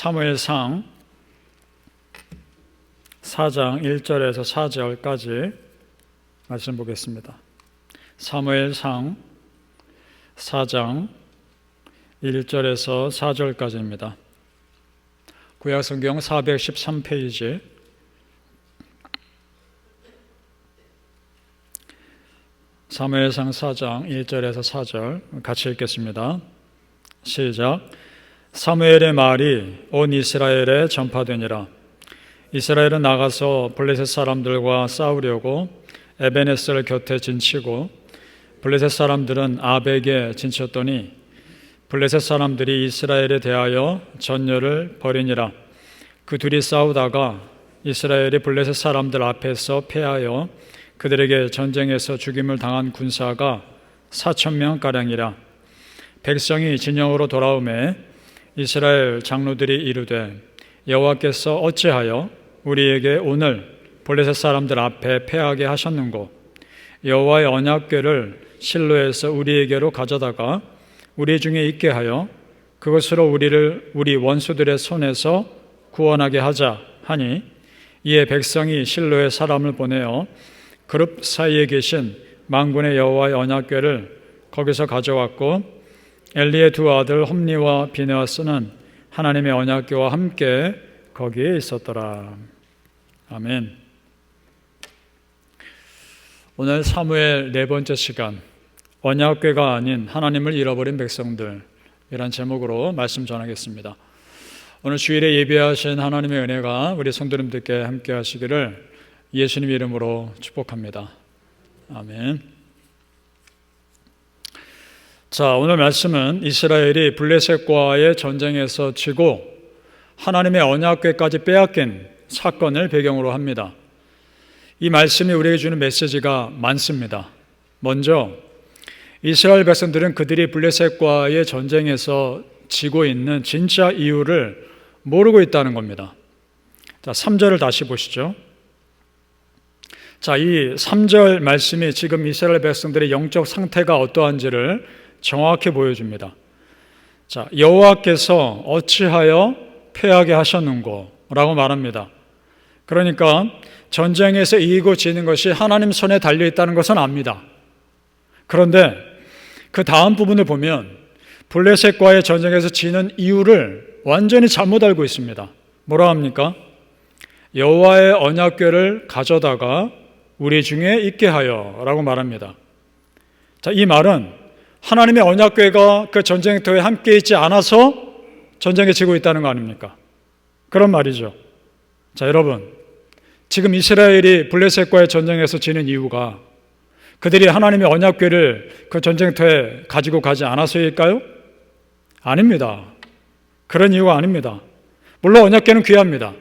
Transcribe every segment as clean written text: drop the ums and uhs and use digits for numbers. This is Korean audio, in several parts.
사무엘상 4장 1절에서 4절까지 말씀 보겠습니다. 사무엘상 4장 1절에서 4절까지입니다. 구약성경 413페이지 사무엘상 4장 1절에서 4절 같이 읽겠습니다. 시작. 사무엘의 말이 온 이스라엘에 전파되니라. 이스라엘은 나가서 블레셋 사람들과 싸우려고 에베네스를 곁에 진치고 블레셋 사람들은 아벡에 진쳤더니 블레셋 사람들이 이스라엘에 대하여 전열을 벌이니라. 그 둘이 싸우다가 이스라엘이 블레셋 사람들 앞에서 패하여 그들에게 전쟁에서 죽임을 당한 군사가 4,000명가량이라. 백성이 진영으로 돌아오매 이스라엘 장로들이 이르되 여호와께서 어찌하여 우리에게 오늘 블레셋 사람들 앞에 패하게 하셨는고? 여호와의 언약궤를 실로에서 우리에게로 가져다가 우리 중에 있게 하여 그것으로 우리를 우리 원수들의 손에서 구원하게 하자 하니, 이에 백성이 실로에 사람을 보내어 그룹 사이에 계신 만군의 여호와의 언약궤를 거기서 가져왔고, 엘리의 두 아들 홈니와 비느하스는 하나님의 언약궤와 함께 거기에 있었더라. 아멘. 오늘 사무엘 네 번째 시간, 언약궤가 아닌 하나님을 잃어버린 백성들, 이란 제목으로 말씀 전하겠습니다. 오늘 주일에 예배하신 하나님의 은혜가 우리 성도님들께 함께 하시기를 예수님 이름으로 축복합니다. 아멘. 자, 오늘 말씀은 이스라엘이 블레셋과의 전쟁에서 지고 하나님의 언약궤까지 빼앗긴 사건을 배경으로 합니다. 이 말씀이 우리에게 주는 메시지가 많습니다. 먼저 이스라엘 백성들은 그들이 블레셋과의 전쟁에서 지고 있는 진짜 이유를 모르고 있다는 겁니다. 자, 3절을 다시 보시죠. 자, 이 3절 말씀이 지금 이스라엘 백성들의 영적 상태가 어떠한지를 정확히 보여줍니다. 자, 여호와께서 어찌하여 패하게 하셨는고? 라고 말합니다. 그러니까 전쟁에서 이기고 지는 것이 하나님 손에 달려있다는 것은 압니다. 그런데 그 다음 부분을 보면 블레셋과의 전쟁에서 지는 이유를 완전히 잘못 알고 있습니다. 뭐라 합니까? 여호와의 언약궤를 가져다가 우리 중에 있게 하여 라고 말합니다. 자, 이 말은 하나님의 언약궤가 그 전쟁터에 함께 있지 않아서 전쟁에 지고 있다는 거 아닙니까? 그런 말이죠. 자, 여러분, 지금 이스라엘이 블레셋과의 전쟁에서 지는 이유가 그들이 하나님의 언약궤를 그 전쟁터에 가지고 가지 않아서일까요? 아닙니다. 그런 이유가 아닙니다. 물론 언약궤는 귀합니다.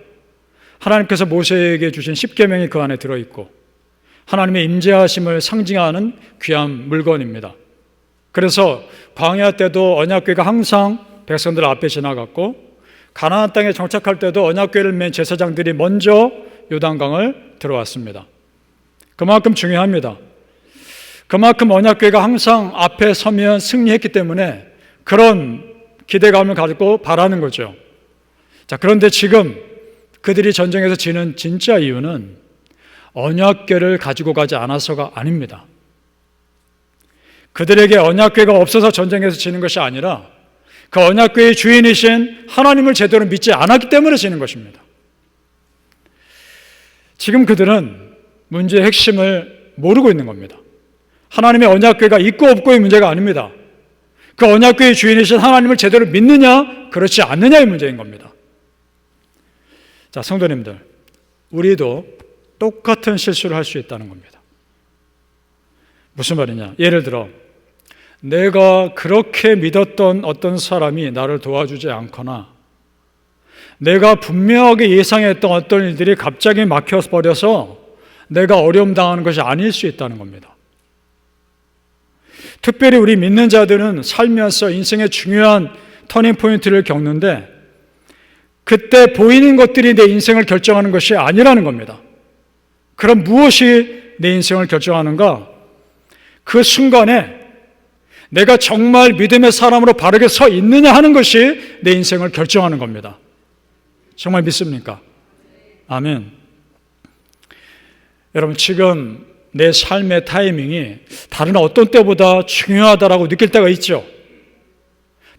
하나님께서 모세에게 주신 십계명이 그 안에 들어있고 하나님의 임재하심을 상징하는 귀한 물건입니다. 그래서 광야 때도 언약궤가 항상 백성들 앞에 지나갔고, 가나안 땅에 정착할 때도 언약궤를 맨 제사장들이 먼저 요단강을 들어왔습니다. 그만큼 중요합니다. 그만큼 언약궤가 항상 앞에 서면 승리했기 때문에 그런 기대감을 가지고 바라는 거죠. 자, 그런데 지금 그들이 전쟁에서 지는 진짜 이유는 언약궤를 가지고 가지 않아서가 아닙니다. 그들에게 언약궤가 없어서 전쟁에서 지는 것이 아니라 그 언약궤의 주인이신 하나님을 제대로 믿지 않았기 때문에 지는 것입니다. 지금 그들은 문제의 핵심을 모르고 있는 겁니다. 하나님의 언약궤가 있고 없고의 문제가 아닙니다. 그 언약궤의 주인이신 하나님을 제대로 믿느냐, 그렇지 않느냐의 문제인 겁니다. 자, 성도님들, 우리도 똑같은 실수를 할 수 있다는 겁니다. 무슨 말이냐? 예를 들어 내가 그렇게 믿었던 어떤 사람이 나를 도와주지 않거나 내가 분명하게 예상했던 어떤 일들이 갑자기 막혀버려서 내가 어려움 당하는 것이 아닐 수 있다는 겁니다. 특별히 우리 믿는 자들은 살면서 인생의 중요한 터닝포인트를 겪는데 그때 보이는 것들이 내 인생을 결정하는 것이 아니라는 겁니다. 그럼 무엇이 내 인생을 결정하는가? 그 순간에 내가 정말 믿음의 사람으로 바르게 서 있느냐 하는 것이 내 인생을 결정하는 겁니다. 정말 믿습니까? 아멘. 여러분, 지금 내 삶의 타이밍이 다른 어떤 때보다 중요하다라고 느낄 때가 있죠.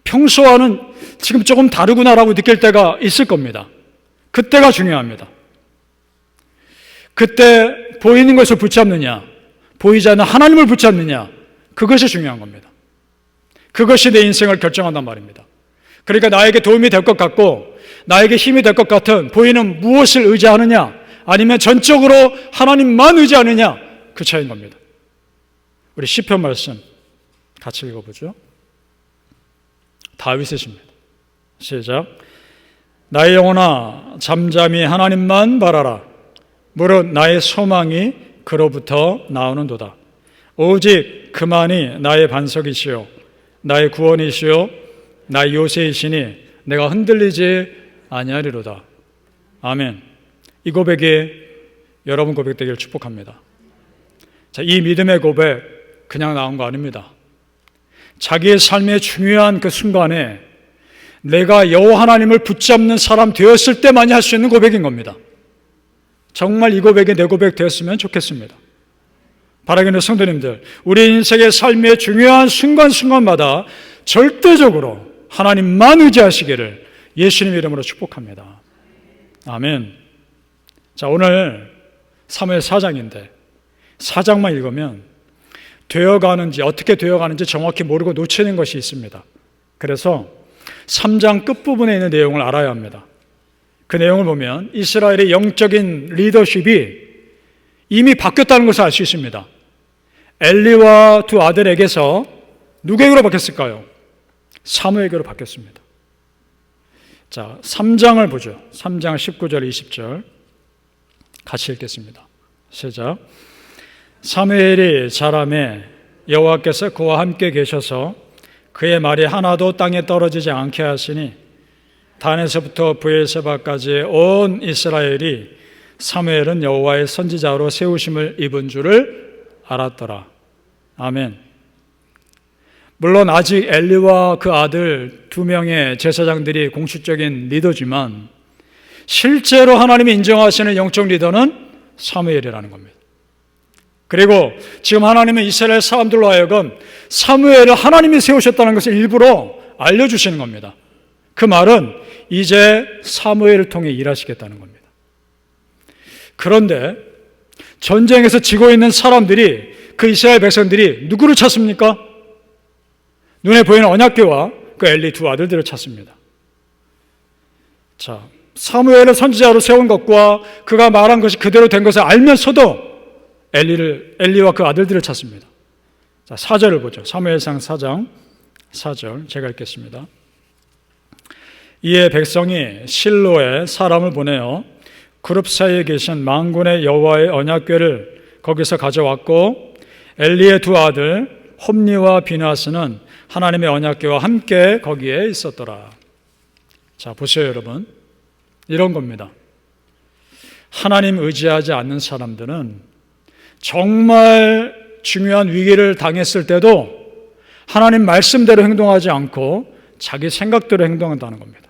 평소와는 지금 조금 다르구나라고 느낄 때가 있을 겁니다. 그때가 중요합니다. 그때 보이는 것을 붙잡느냐, 보이지 않는 하나님을 붙잡느냐, 그것이 중요한 겁니다. 그것이 내 인생을 결정한단 말입니다. 그러니까 나에게 도움이 될 것 같고 나에게 힘이 될 것 같은 보이는 무엇을 의지하느냐, 아니면 전적으로 하나님만 의지하느냐, 그 차이인 겁니다. 우리 시편 말씀 같이 읽어보죠. 다윗의 시입니다. 시작. 나의 영혼아 잠잠히 하나님만 바라라. 무릇 나의 소망이 그로부터 나오는도다. 오직 그만이 나의 반석이시요 나의 구원이시요 나의 요새이시니 내가 흔들리지 아니하리로다. 아멘. 이 고백이 여러분 고백 되기를 축복합니다. 자, 이 믿음의 고백 그냥 나온 거 아닙니다. 자기의 삶의 중요한 그 순간에 내가 여호와 하나님을 붙잡는 사람 되었을 때만이 할 수 있는 고백인 겁니다. 정말 이 고백이 내 고백 되었으면 좋겠습니다. 바라기는 성도님들, 우리 인생의 삶의 중요한 순간순간마다 절대적으로 하나님만 의지하시기를 예수님 이름으로 축복합니다. 아멘. 자, 오늘 사무엘 4장인데 4장만 읽으면 되어가는지 어떻게 되어가는지 정확히 모르고 놓치는 것이 있습니다. 그래서 3장 끝부분에 있는 내용을 알아야 합니다. 그 내용을 보면 이스라엘의 영적인 리더십이 이미 바뀌었다는 것을 알 수 있습니다. 엘리와 두 아들에게서 누구에게로 바뀌었을까요? 사무엘에게로 바뀌었습니다. 자, 3장을 보죠. 3장 19절 20절 같이 읽겠습니다. 시작. 사무엘이 자라매 여호와께서 그와 함께 계셔서 그의 말이 하나도 땅에 떨어지지 않게 하시니 단에서부터 브엘세바까지 온 이스라엘이 사무엘은 여호와의 선지자로 세우심을 입은 줄을 알았더라. 아멘. 물론 아직 엘리와 그 아들 2명의 제사장들이 공식적인 리더지만 실제로 하나님이 인정하시는 영적 리더는 사무엘이라는 겁니다. 그리고 지금 하나님은 이스라엘 사람들로 하여금 사무엘을 하나님이 세우셨다는 것을 일부러 알려주시는 겁니다. 그 말은 이제 사무엘을 통해 일하시겠다는 겁니다. 그런데 전쟁에서 지고 있는 사람들이, 그 이스라엘 백성들이 누구를 찾습니까? 눈에 보이는 언약궤와 그 엘리 두 아들들을 찾습니다. 자, 사무엘을 선지자로 세운 것과 그가 말한 것이 그대로 된 것을 알면서도 엘리와 그 아들들을 찾습니다. 자, 4절을 보죠. 사무엘상 4장 4절 제가 읽겠습니다. 이에 백성이 실로에 사람을 보내어 그룹 사이에 계신 만군의 여호와의 언약궤를 거기서 가져왔고 엘리의 두 아들 홈니와 비나스는 하나님의 언약궤와 함께 거기에 있었더라. 자, 보세요 여러분. 이런 겁니다. 하나님 의지하지 않는 사람들은 정말 중요한 위기를 당했을 때도 하나님 말씀대로 행동하지 않고 자기 생각대로 행동한다는 겁니다.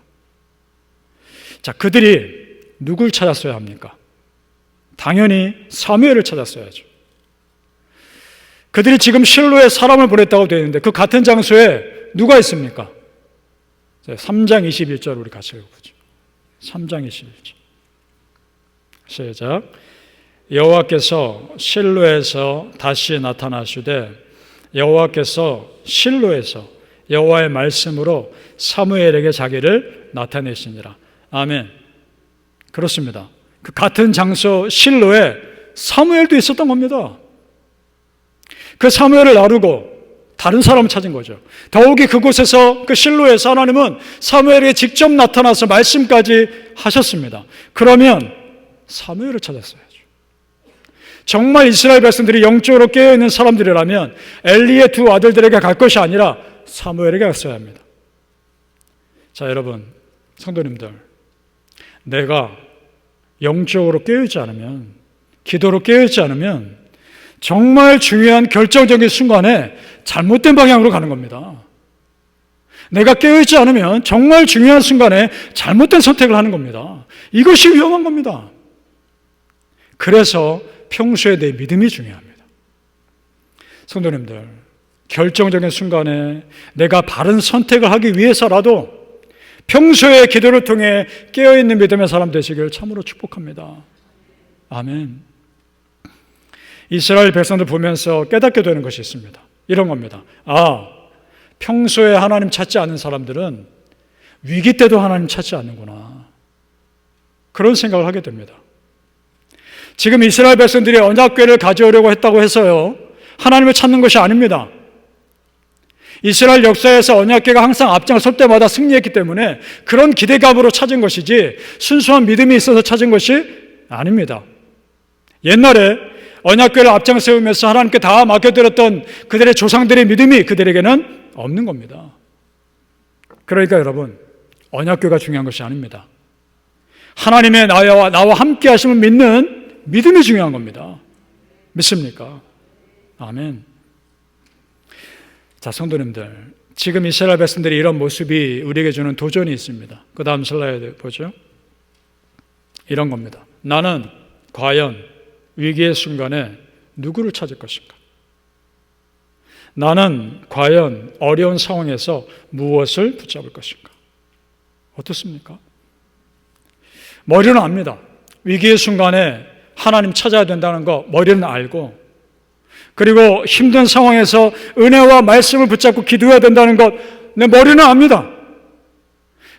자, 그들이 누굴 찾았어야 합니까? 당연히 사무엘을 찾았어야죠. 그들이 지금 실로에 사람을 보냈다고 되어 있는데 그 같은 장소에 누가 있습니까? 3장 21절 우리 같이 읽어보죠. 3장 21절 시작. 여호와께서 실로에서 다시 나타나시되 여호와께서 실로에서 여호와의 말씀으로 사무엘에게 자기를 나타내시니라. 아멘. 그렇습니다. 그 같은 장소 실로에 사무엘도 있었던 겁니다. 그 사무엘을 나르고 다른 사람을 찾은 거죠. 더욱이 그곳에서 그 실로에서 하나님은 사무엘에게 직접 나타나서 말씀까지 하셨습니다. 그러면 사무엘을 찾았어야죠. 정말 이스라엘 백성들이 영적으로 깨어있는 사람들이라면 엘리의 두 아들들에게 갈 것이 아니라 사무엘에게 갔어야 합니다. 자, 여러분 성도님들, 내가 영적으로 깨어있지 않으면, 기도로 깨어있지 않으면 정말 중요한 결정적인 순간에 잘못된 방향으로 가는 겁니다. 내가 깨어있지 않으면 정말 중요한 순간에 잘못된 선택을 하는 겁니다. 이것이 위험한 겁니다. 그래서 평소에 내 믿음이 중요합니다. 성도님들, 결정적인 순간에 내가 바른 선택을 하기 위해서라도 평소에 기도를 통해 깨어있는 믿음의 사람 되시길 참으로 축복합니다. 아멘. 이스라엘 백성들 보면서 깨닫게 되는 것이 있습니다. 이런 겁니다. 평소에 하나님 찾지 않는 사람들은 위기 때도 하나님 찾지 않는구나. 그런 생각을 하게 됩니다. 지금 이스라엘 백성들이 언약궤를 가져오려고 했다고 해서요, 하나님을 찾는 것이 아닙니다. 이스라엘 역사에서 언약궤가 항상 앞장설 때마다 승리했기 때문에 그런 기대감으로 찾은 것이지 순수한 믿음이 있어서 찾은 것이 아닙니다. 옛날에 언약궤를 앞장세우면서 하나님께 다 맡겨드렸던 그들의 조상들의 믿음이 그들에게는 없는 겁니다. 그러니까 여러분, 언약궤가 중요한 것이 아닙니다. 하나님의 나와 함께 하심을 믿는 믿음이 중요한 겁니다. 믿습니까? 아멘. 자, 성도님들, 지금 이스라엘 백성들이 이런 모습이 우리에게 주는 도전이 있습니다. 그 다음 슬라이드 보죠. 이런 겁니다. 나는 과연 위기의 순간에 누구를 찾을 것인가? 나는 과연 어려운 상황에서 무엇을 붙잡을 것인가? 어떻습니까? 머리는 압니다. 위기의 순간에 하나님 찾아야 된다는 거 머리는 알고, 그리고 힘든 상황에서 은혜와 말씀을 붙잡고 기도해야 된다는 것 내 머리는 압니다.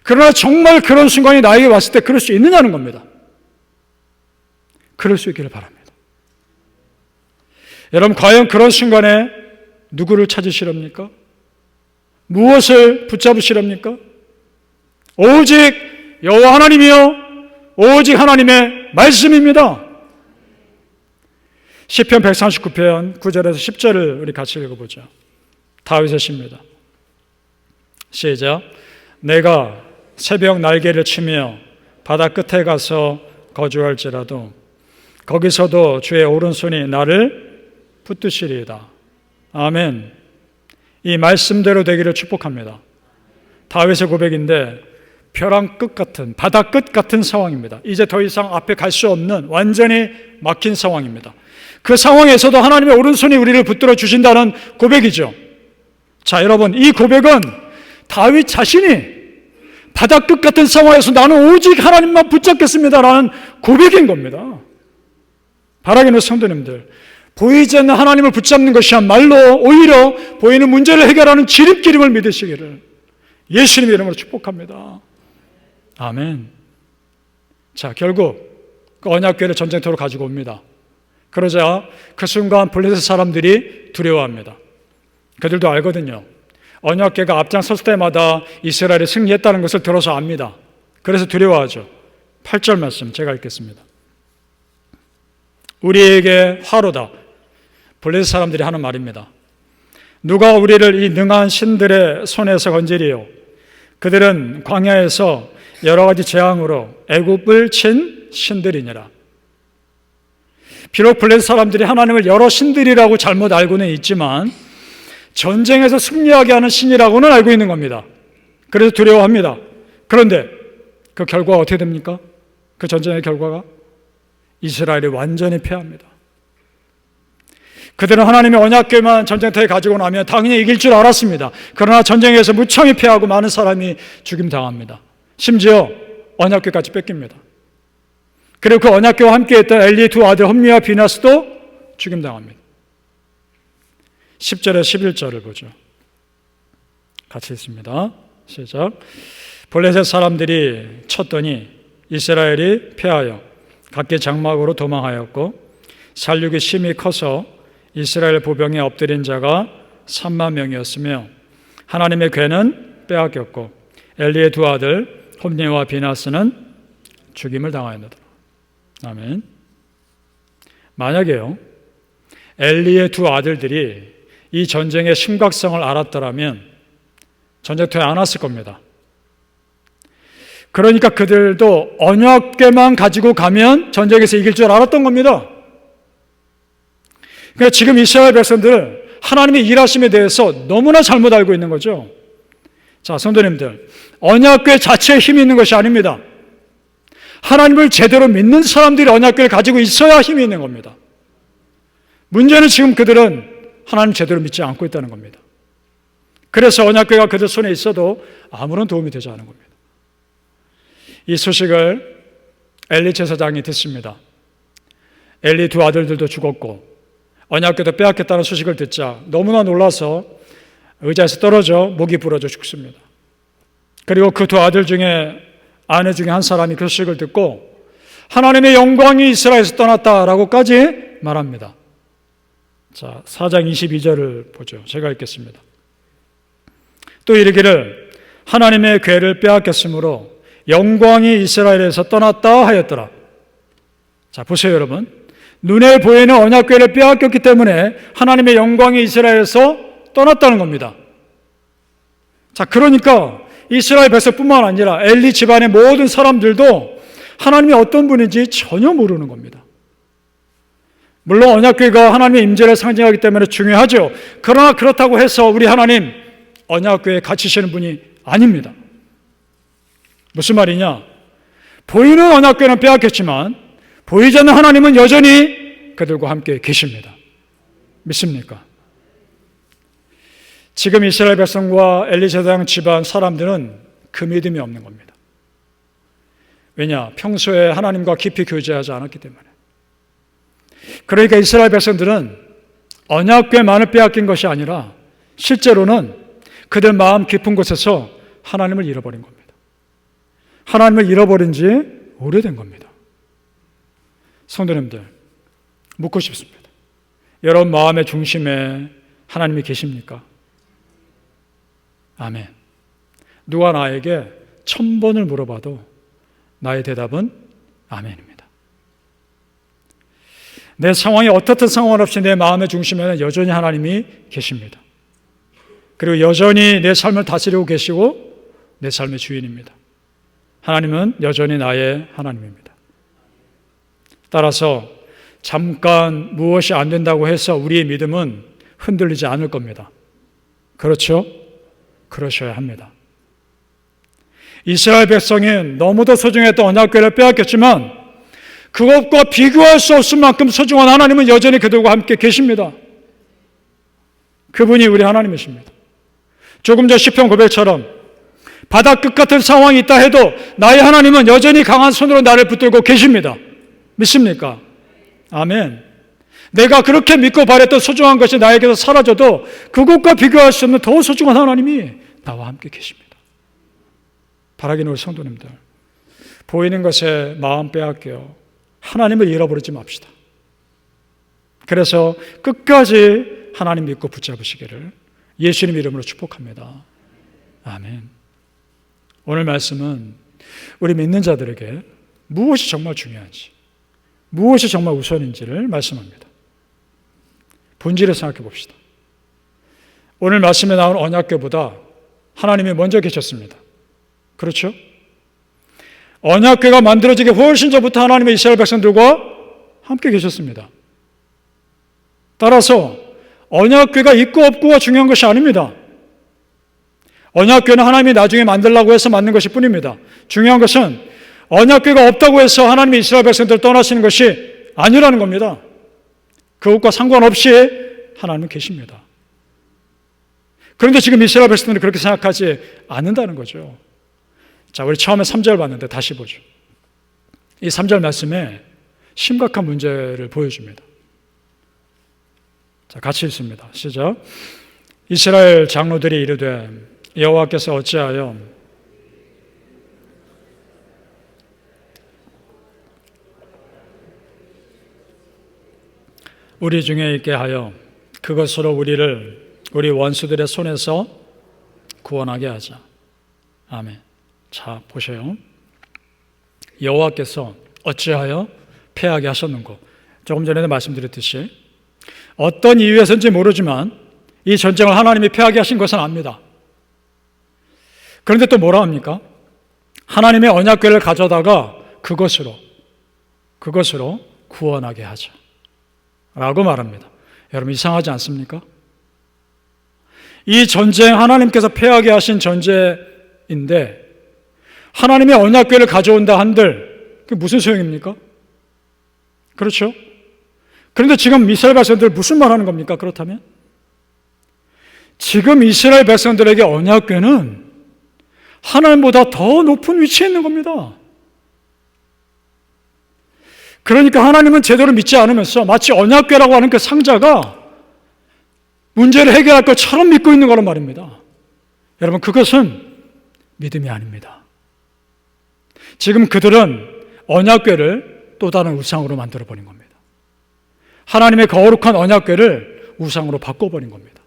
그러나 정말 그런 순간이 나에게 왔을 때 그럴 수 있느냐는 겁니다. 그럴 수 있기를 바랍니다. 여러분, 과연 그런 순간에 누구를 찾으시렵니까? 무엇을 붙잡으시렵니까? 오직 여호와 하나님이요, 오직 하나님의 말씀입니다. 시편 139편 9절에서 10절을 우리 같이 읽어보죠. 다윗의 시입니다. 시작. 내가 새벽 날개를 치며 바다 끝에 가서 거주할지라도 거기서도 주의 오른손이 나를 붙드시리이다. 아멘. 이 말씀대로 되기를 축복합니다. 다윗의 고백인데 벼랑 끝 같은, 바다 끝 같은 상황입니다. 이제 더 이상 앞에 갈 수 없는 완전히 막힌 상황입니다. 그 상황에서도 하나님의 오른손이 우리를 붙들어 주신다는 고백이죠. 자, 여러분, 이 고백은 다윗 자신이 바다 끝 같은 상황에서 나는 오직 하나님만 붙잡겠습니다라는 고백인 겁니다. 바라기는 성도님들, 보이지 않는 하나님을 붙잡는 것이야말로 오히려 보이는 문제를 해결하는 지름길임을 믿으시기를 예수님의 이름으로 축복합니다. 아멘. 자, 결국 그 언약궤를 전쟁터로 가지고 옵니다. 그러자 그 순간 블레셋 사람들이 두려워합니다. 그들도 알거든요. 언약궤가 앞장섰을 때마다 이스라엘이 승리했다는 것을 들어서 압니다. 그래서 두려워하죠. 8절 말씀 제가 읽겠습니다. 우리에게 화로다. 블레셋 사람들이 하는 말입니다. 누가 우리를 이 능한 신들의 손에서 건지리요? 그들은 광야에서 여러 가지 재앙으로 애굽을 친 신들이니라. 비록 블레셋 사람들이 하나님을 여러 신들이라고 잘못 알고는 있지만 전쟁에서 승리하게 하는 신이라고는 알고 있는 겁니다. 그래서 두려워합니다. 그런데 그 결과가 어떻게 됩니까? 그 전쟁의 결과가 이스라엘이 완전히 패합니다. 그들은 하나님의 언약궤만 전쟁터에 가지고 나면 당연히 이길 줄 알았습니다. 그러나 전쟁에서 무참히 패하고 많은 사람이 죽임당합니다. 심지어 언약궤까지 뺏깁니다. 그리고 그 언약궤와 함께했던 엘리의 두 아들 홈리와 비나스도 죽임당합니다. 10절에 11절을 보죠. 같이 읽습니다. 시작. 블레셋 사람들이 쳤더니 이스라엘이 패하여 각기 장막으로 도망하였고 살육이 심히 커서 이스라엘 보병에 엎드린 자가 3만 명이었으며 하나님의 궤는 빼앗겼고 엘리의 두 아들 홈리와 비나스는 죽임을 당하였느니라. 아멘. 만약에요, 엘리의 두 아들들이 이 전쟁의 심각성을 알았더라면 전쟁터에 안 왔을 겁니다. 그러니까 그들도 언약궤만 가지고 가면 전쟁에서 이길 줄 알았던 겁니다. 그러니까 지금 이스라엘 백성들 하나님의 일하심에 대해서 너무나 잘못 알고 있는 거죠. 자, 성도님들, 언약궤 자체에 힘이 있는 것이 아닙니다. 하나님을 제대로 믿는 사람들이 언약궤를 가지고 있어야 힘이 있는 겁니다. 문제는 지금 그들은 하나님 제대로 믿지 않고 있다는 겁니다. 그래서 언약궤가 그들 손에 있어도 아무런 도움이 되지 않은 겁니다. 이 소식을 엘리 제사장이 듣습니다. 엘리 두 아들들도 죽었고 언약궤도 빼앗겼다는 소식을 듣자 너무나 놀라서 의자에서 떨어져 목이 부러져 죽습니다. 그리고 그 두 아들 중에 아내 중에 한 사람이 그 소식을 듣고 하나님의 영광이 이스라엘에서 떠났다라고까지 말합니다. 자, 4장 22절을 보죠. 제가 읽겠습니다. 또 이르기를 하나님의 궤를 빼앗겼으므로 영광이 이스라엘에서 떠났다 하였더라. 자, 보세요 여러분. 눈에 보이는 언약궤를 빼앗겼기 때문에 하나님의 영광이 이스라엘에서 떠났다는 겁니다. 자, 그러니까 이스라엘 백성뿐만 아니라 엘리 집안의 모든 사람들도 하나님이 어떤 분인지 전혀 모르는 겁니다. 물론 언약궤가 하나님의 임재를 상징하기 때문에 중요하죠. 그러나 그렇다고 해서 우리 하나님 언약궤에 갇히시는 분이 아닙니다. 무슨 말이냐? 보이는 언약궤는 빼앗겼지만 보이지 않는 하나님은 여전히 그들과 함께 계십니다. 믿습니까? 지금 이스라엘 백성과 엘리 제사장 집안 사람들은 그 믿음이 없는 겁니다. 왜냐? 평소에 하나님과 깊이 교제하지 않았기 때문에. 그러니까 이스라엘 백성들은 언약궤만을 빼앗긴 것이 아니라 실제로는 그들 마음 깊은 곳에서 하나님을 잃어버린 겁니다. 하나님을 잃어버린 지 오래된 겁니다. 성도님들, 묻고 싶습니다. 여러분 마음의 중심에 하나님이 계십니까? 아멘. 누가 나에게 1000번을 물어봐도 나의 대답은 아멘입니다. 내 상황이 어떻든 상관없이 내 마음의 중심에는 여전히 하나님이 계십니다. 그리고 여전히 내 삶을 다스리고 계시고 내 삶의 주인입니다. 하나님은 여전히 나의 하나님입니다. 따라서 잠깐 무엇이 안 된다고 해서 우리의 믿음은 흔들리지 않을 겁니다. 그렇죠? 그러셔야 합니다. 이스라엘 백성이 너무도 소중했던 언약궤를 빼앗겼지만 그것과 비교할 수 없을 만큼 소중한 하나님은 여전히 그들과 함께 계십니다. 그분이 우리 하나님이십니다. 조금 전 시편 고백처럼 바다 끝 같은 상황이 있다 해도 나의 하나님은 여전히 강한 손으로 나를 붙들고 계십니다. 믿습니까? 아멘. 내가 그렇게 믿고 바랬던 소중한 것이 나에게서 사라져도 그것과 비교할 수 없는 더 소중한 하나님이 나와 함께 계십니다. 바라기는 우리 성도님들, 보이는 것에 마음 빼앗겨 하나님을 잃어버리지 맙시다. 그래서 끝까지 하나님 믿고 붙잡으시기를 예수님 이름으로 축복합니다. 아멘. 오늘 말씀은 우리 믿는 자들에게 무엇이 정말 중요한지, 무엇이 정말 우선인지를 말씀합니다. 본질을 생각해 봅시다. 오늘 말씀에 나온 언약궤보다 하나님이 먼저 계셨습니다. 그렇죠? 언약궤가 만들어지기 훨씬 전부터 하나님의 이스라엘 백성들과 함께 계셨습니다. 따라서 언약궤가 있고 없고가 중요한 것이 아닙니다. 언약궤는 하나님이 나중에 만들라고 해서 만든 것일 뿐입니다. 중요한 것은 언약궤가 없다고 해서 하나님의 이스라엘 백성들을 떠나시는 것이 아니라는 겁니다. 그것과 상관없이 하나님은 계십니다. 그런데 지금 이스라엘 백성들은 그렇게 생각하지 않는다는 거죠. 자, 우리 처음에 3절 봤는데 다시 보죠. 이 3절 말씀에 심각한 문제를 보여줍니다. 자, 같이 읽습니다. 시작. 이스라엘 장로들이 이르되 여호와께서 어찌하여 우리 중에 있게 하여 그것으로 우리를 우리 원수들의 손에서 구원하게 하자. 아멘. 자, 보세요. 여호와께서 어찌하여 패하게 하셨는고. 조금 전에도 말씀드렸듯이 어떤 이유에서인지 모르지만 이 전쟁을 하나님이 패하게 하신 것은 압니다. 그런데 또 뭐라 합니까? 하나님의 언약궤를 가져다가 그것으로 구원하게 하자 라고 말합니다. 여러분 이상하지 않습니까? 이 전쟁 하나님께서 패하게 하신 전쟁인데 하나님의 언약궤를 가져온다 한들 그게 무슨 소용입니까? 그렇죠? 그런데 지금 이스라엘 백성들 무슨 말 하는 겁니까? 그렇다면 지금 이스라엘 백성들에게 언약궤는 하나님보다 더 높은 위치에 있는 겁니다. 그러니까 하나님은 제대로 믿지 않으면서 마치 언약궤라고 하는 그 상자가 문제를 해결할 것처럼 믿고 있는 거란 말입니다. 여러분, 그것은 믿음이 아닙니다. 지금 그들은 언약궤를 또 다른 우상으로 만들어버린 겁니다. 하나님의 거룩한 언약궤를 우상으로 바꿔버린 겁니다.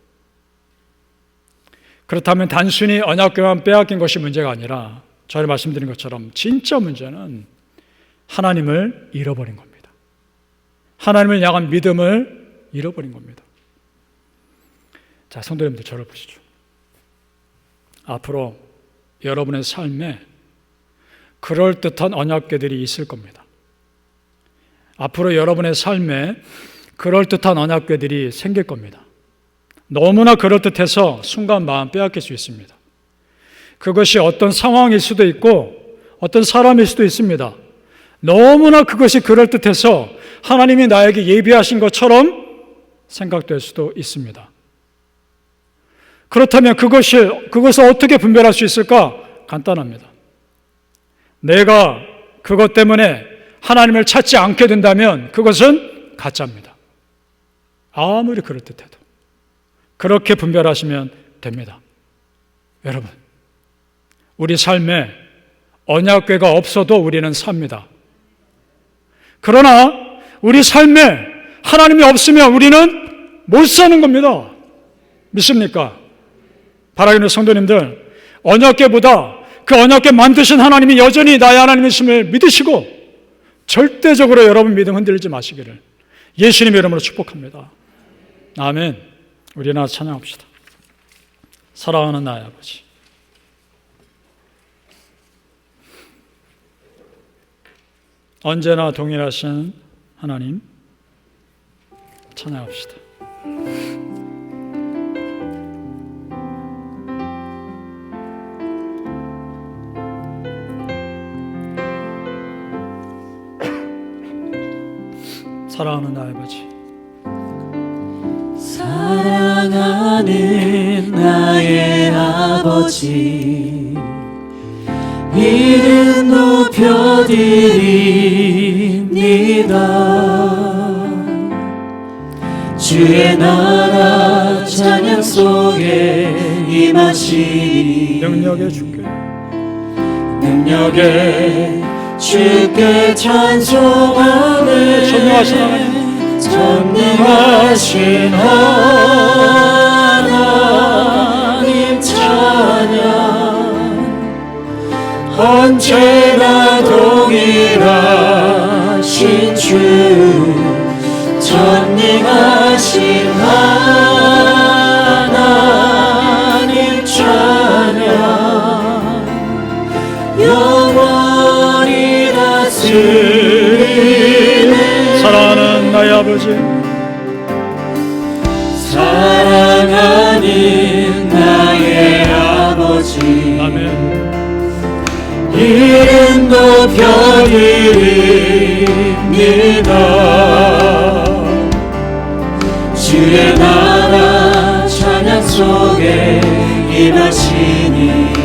그렇다면 단순히 언약궤만 빼앗긴 것이 문제가 아니라 전에 말씀드린 것처럼 진짜 문제는 하나님을 잃어버린 겁니다. 하나님을 향한 믿음을 잃어버린 겁니다. 자, 성도 여러분들, 저를 보시죠. 앞으로 여러분의 삶에 그럴듯한 언약궤들이 있을 겁니다. 앞으로 여러분의 삶에 그럴듯한 언약궤들이 생길 겁니다. 너무나 그럴듯해서 순간 마음 빼앗길 수 있습니다. 그것이 어떤 상황일 수도 있고 어떤 사람일 수도 있습니다. 너무나 그것이 그럴듯해서 하나님이 나에게 예비하신 것처럼 생각될 수도 있습니다. 그렇다면 그것을 어떻게 분별할 수 있을까? 간단합니다. 내가 그것 때문에 하나님을 찾지 않게 된다면 그것은 가짜입니다. 아무리 그럴듯해도. 그렇게 분별하시면 됩니다. 여러분, 우리 삶에 언약궤가 없어도 우리는 삽니다. 그러나 우리 삶에 하나님이 없으면 우리는 못 사는 겁니다. 믿습니까? 바라기는 성도님들, 언약궤보다 그 언약궤 만드신 하나님이 여전히 나의 하나님이심을 믿으시고 절대적으로 여러분 믿음 흔들리지 마시기를 예수님의 이름으로 축복합니다. 아멘. 우리나 찬양합시다. 사랑하는 나의 아버지, 언제나 동일하신 하나님, 찬양합시다. 사랑하는 나의 아버지, 사랑하는 나의 아버지, 이름 높여드립니다. 주의 나라 찬양 속에 임하시니 능력의 주께 주께 찬송하네. 전능하신 하나님 찬양, 언제나 동일하신 주, 전능하신 하나님 찬양, 영원히 다스리네. 사랑하는 나의 아버지, 사랑하는 나의 아버지, 아멘. 이름 높여드립니다. 주의 나라 찬양 속에 임하시니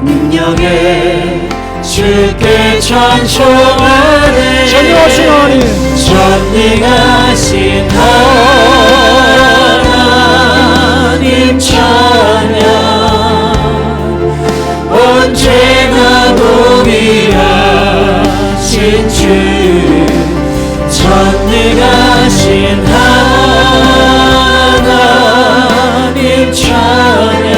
능력에 주께 찬송하네. 전능하신 하나님, 전능하신 하나님 찬양, 언제나 동일하신 주, 전능하신 하나님 찬양,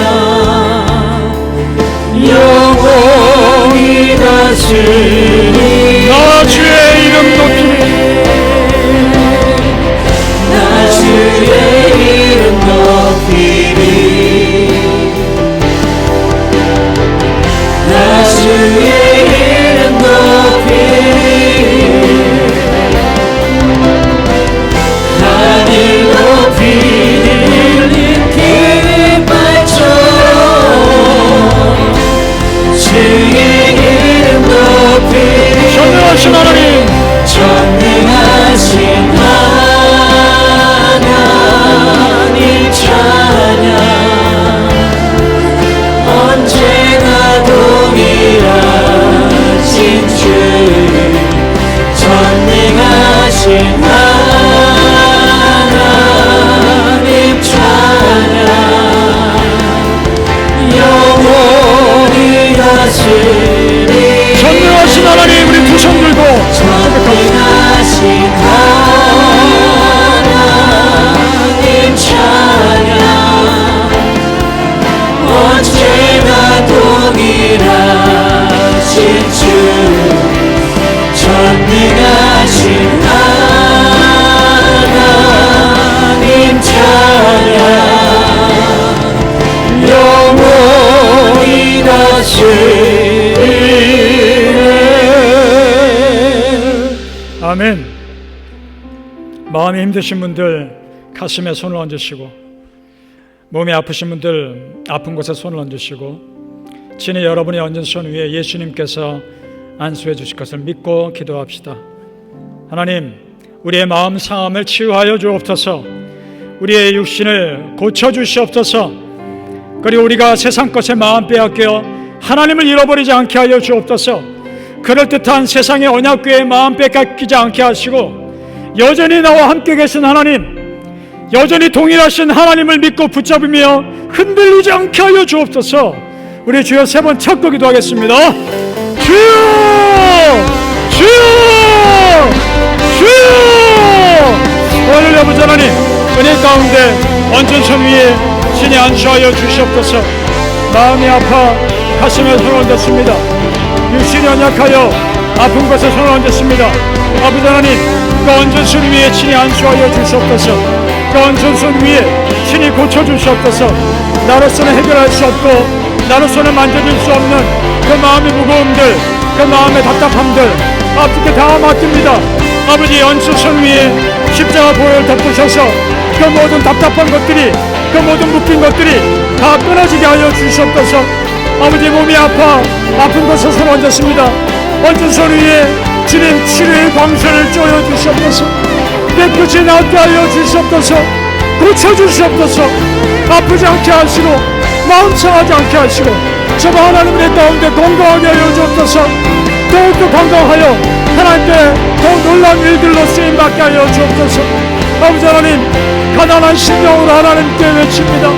영원히 다스리네. 나 주의 이름 높이네. 나 주의 이름 높이리. 나 주의 이름 높이리. 하늘 높이리. 전능하신 하나님, 전능하신 하나님 찬양 언제나 동일하신 주 전능하신 하나님 찬양 영원히 다스리 전능하신 하나님, 우리 두 손 들고 전능하신 하나님 찬양 언제나 동일하신 주 전능하신 하나님 찬양 영원히 다스리네. 아멘. 마음이 힘드신 분들 가슴에 손을 얹으시고, 몸이 아프신 분들 아픈 곳에 손을 얹으시고, 친히 여러분이 얹은 손 위에 예수님께서 안수해 주실 것을 믿고 기도합시다. 하나님, 우리의 마음 상함을 치유하여 주옵소서. 우리의 육신을 고쳐 주시옵소서. 그리고 우리가 세상 것에 마음 빼앗겨 하나님을 잃어버리지 않게 하여 주옵소서. 그럴듯한 세상의 언약궤에 마음 빼앗기지 않게 하시고, 여전히 나와 함께 계신 하나님, 여전히 동일하신 하나님을 믿고 붙잡으며 흔들리지 않게 하여 주옵소서. 우리 주여 세 번 찾고 기도하겠습니다. 주여! 주여! 주여! 오늘 아버지 하나님, 은혜 가운데 얹은 손 위에 신이 안수하여 주시옵소서. 마음이 아파 가슴에 손을 얹었습니다. 육신이 연약하여 아픈 곳에 손을 얹었습니다. 아버지 하나님, 그 얹은 손 위에 친히 안수하여 주시옵소서. 그 얹은 손 위에 친히 고쳐주시옵소서. 나로서는 해결할 수 없고 나로서는 만져줄 수 없는 그 마음의 무거움들, 그 마음의 답답함들 아버지께 다 맡깁니다. 아버지 얹은 손 위에 십자가 보혈을 덮으셔서 그 모든 답답한 것들이, 그 모든 묶인 것들이 다 끊어지게 하여 주시옵소서. 아버지 몸이 아파 아픈 곳에 손 얹었습니다. 얹은 손 위에 주님 치료의 광선을 쪼여 주시옵소서. 깨끗이 낫게 하여 주시옵소서. 고쳐 주시옵소서. 아프지 않게 하시고 마음 상하지 않게 하시고 저와 하나님의 가운데 건강하게 하여 주옵소서. 더욱더 건강하여 하나님께 더 놀라운 일들로 쓰임받게 하여 주옵소서. 아버지 하나님, 가난한 심령으로 하나님께 외칩니다.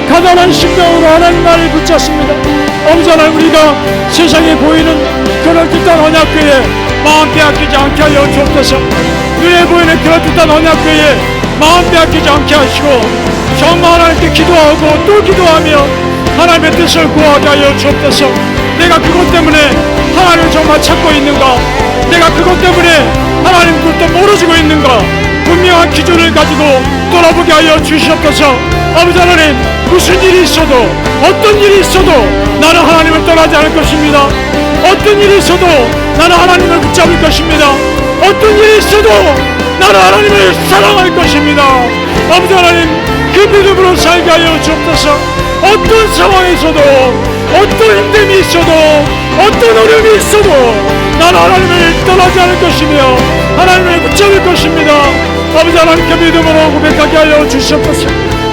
가난한 심령으로 하나님 나를 붙잡습니다. 아버지 하나님, 우리가 세상에 보이는 그럴듯한 언약궤에 마음 빼앗기지 않게 하여 주옵소서. 눈에 보이는 그럴듯한 언약궤에 마음 빼앗기지 않게 하시고 정말 하나님께 기도하고 또 기도하며 하나님의 뜻을 구하게 하여 주옵소서. 내가 그것 때문에 하나님을 정말 찾고 있는가? 내가 그것 때문에 하나님부터 멀어지고 있는가? 분명한 기준을 가지고 돌아보게 하여 주시옵소서. 아버지 하나님, 무슨 일이 있어도 어떤 일이 있어도 나는 하나님을 떠나지 않을 것입니다. 어떤 일이 있어도 나는 하나님을 붙잡을 것입니다. 어떤 일이 있어도 나는 하나님을 사랑할 것입니다. 아버지 하나님, 그 믿음으로 살게 하여 주옵소서. 어떤 상황에서도 어떤 힘듦이 있어도 어떤 어려움이 있어도 나는 하나님을 떠나지 않을 것이며 하나님을 붙잡을 것입니다. 아버지 하나님, 그 믿음으로 고백하게 하여 주시옵소서.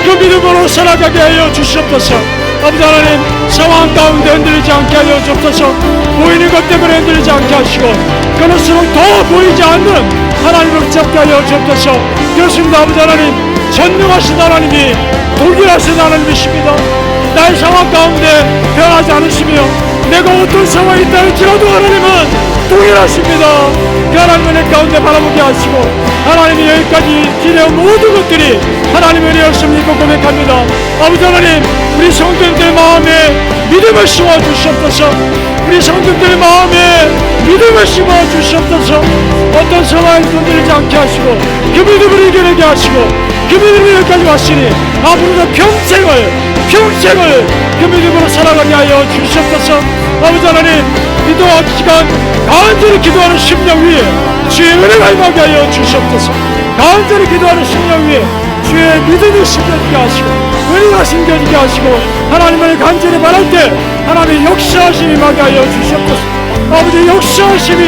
그 믿음으로 살아가게 하여 주시옵소서. 아버지 하나님, 상황 가운데 흔들리지 않게 하여 주옵소서. 보이는 것 때문에 흔들리지 않게 하시고 그럴수록 더 보이지 않는 하나님을 붙잡게 하여 주옵소서. 그렇습니다. 아버지 하나님, 전능하신 하나님이 동일하신 하나님이십니다. 나의 상황 가운데 변하지 않으시며 내가 어떤 상황이 있다 할지라도 하나님은 동일하십니다. 그 하나님의 내 가운데 바라보게 하시고 하나님이 여기까지 지내온 모든 것들이 하나님의 은혜였음을 믿고 고백합니다. 아버지 하나님, 우리 성도님들 마음에 믿음을 심어 주시옵소서. 우리 성도님들 마음에 믿음을 심어 주시옵소서. 어떤 상황에 흔들리지 않게 하시고 그 믿음을 이겨내게 하시고 그 믿음이 여기까지 왔으니 앞으로도 평생을 그 믿음으로 살아가게 하여 주시옵소서. 아버지 하나님, 기도와 시간 간절히 기도하는 심령 위에 주의 은혜가 임하게 하여 주시옵소서. 간절히 기도하는 심령 위에 주의 믿음이 심겨지게 하시고 은혜가 심겨지게 하시고 하나님을 간절히 바랄 때 하나님의 역사하심이 임하게 하여 주시옵소서. 아버지, 역사하심이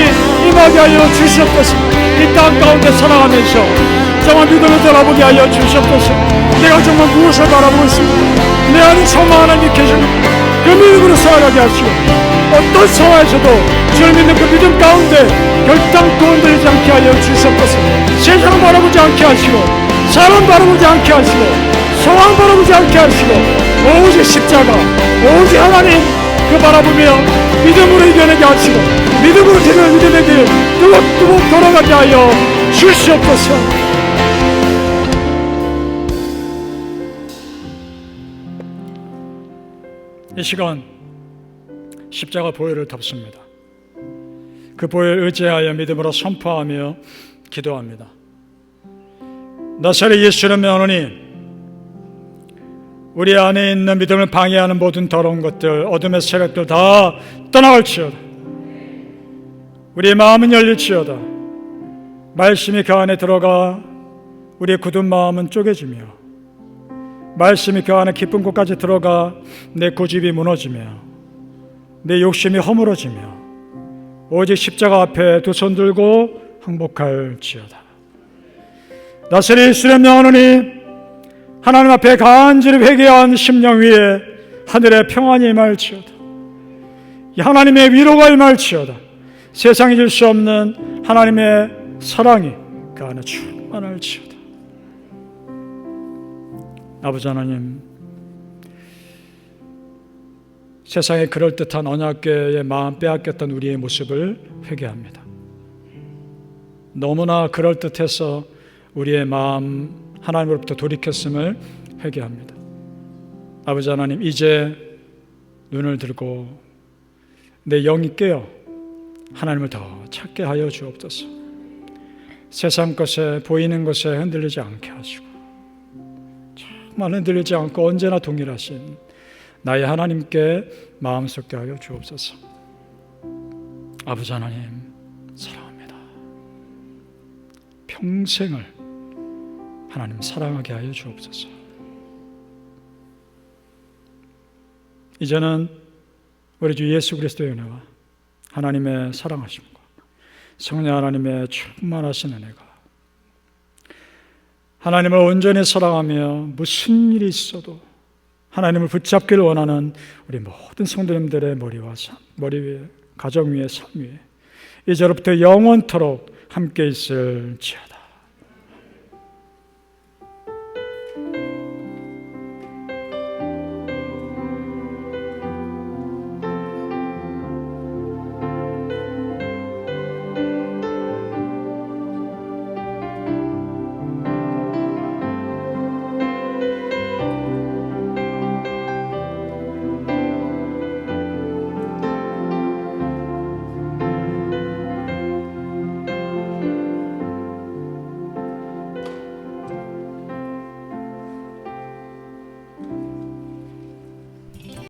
임하게 하여 주시옵소서. 이 땅 가운데 살아가면서 정말 믿음을 돌아보게 하여 주시옵소서. 내가 정말 무엇을 바라보고 있습니까? 내 안에 소망 하나님 계십니다. 그 믿음으로 살아가게 하시고 어떤 상황에서도 주를 믿는 그 믿음 가운데 결단코 흔들리지 않게 하여 주시옵소서. 세상을 바라보지 않게 하시고 사람 바라보지 않게 하시고 소망 바라보지 않게 하시고 오직 십자가 오직 하나님 그 바라보며 믿음으로 이겨내게 하시고 믿음으로 되는 믿음의 길 뜨겁뜨겁 돌아가게 하여 주시옵소서. 이 시간 십자가 보혈을 덮습니다. 그 보혈을 의지하여 믿음으로 선포하며 기도합니다. 나사렛 예수를 명하노니 우리 안에 있는 믿음을 방해하는 모든 더러운 것들, 어둠의 세력들 다 떠나갈지어다. 우리의 마음은 열릴지어다. 말씀이 그 안에 들어가 우리의 굳은 마음은 쪼개지며 말씀이 그 안에 깊은 곳까지 들어가 내 고집이 무너지며 내 욕심이 허물어지며 오직 십자가 앞에 두 손 들고 항복할지어다. 나사렛 예수를 명하노니 하나님 앞에 간절히 회개한 심령 위에 하늘의 평안이 임할지어다. 하나님의 위로가 임할지어다. 세상이 줄 수 없는 하나님의 사랑이 그 안에 충만할지어다. 아버지 하나님, 세상에 그럴듯한 언약궤의 마음 빼앗겼던 우리의 모습을 회개합니다. 너무나 그럴듯해서 우리의 마음 하나님으로부터 돌이켰음을 회개합니다. 아버지 하나님, 이제 눈을 들고 내 영이 깨어 하나님을 더 찾게 하여 주옵소서. 세상 것에 보이는 것에 흔들리지 않게 하시고 정말 흔들리지 않고 언제나 동일하신 나의 하나님께 마음 쏟게 하여 주옵소서. 아버지 하나님 사랑합니다. 평생을 하나님 사랑하게 하여 주옵소서. 이제는 우리 주 예수 그리스도의 은혜와 하나님의 사랑하심과 성령 하나님의 충만하신 은혜가 하나님을 온전히 사랑하며 무슨 일이 있어도 하나님을 붙잡기를 원하는 우리 모든 성도님들의 머리 위에, 가정 위에, 삶 위에 이제로부터 영원토록 함께 있을지어다.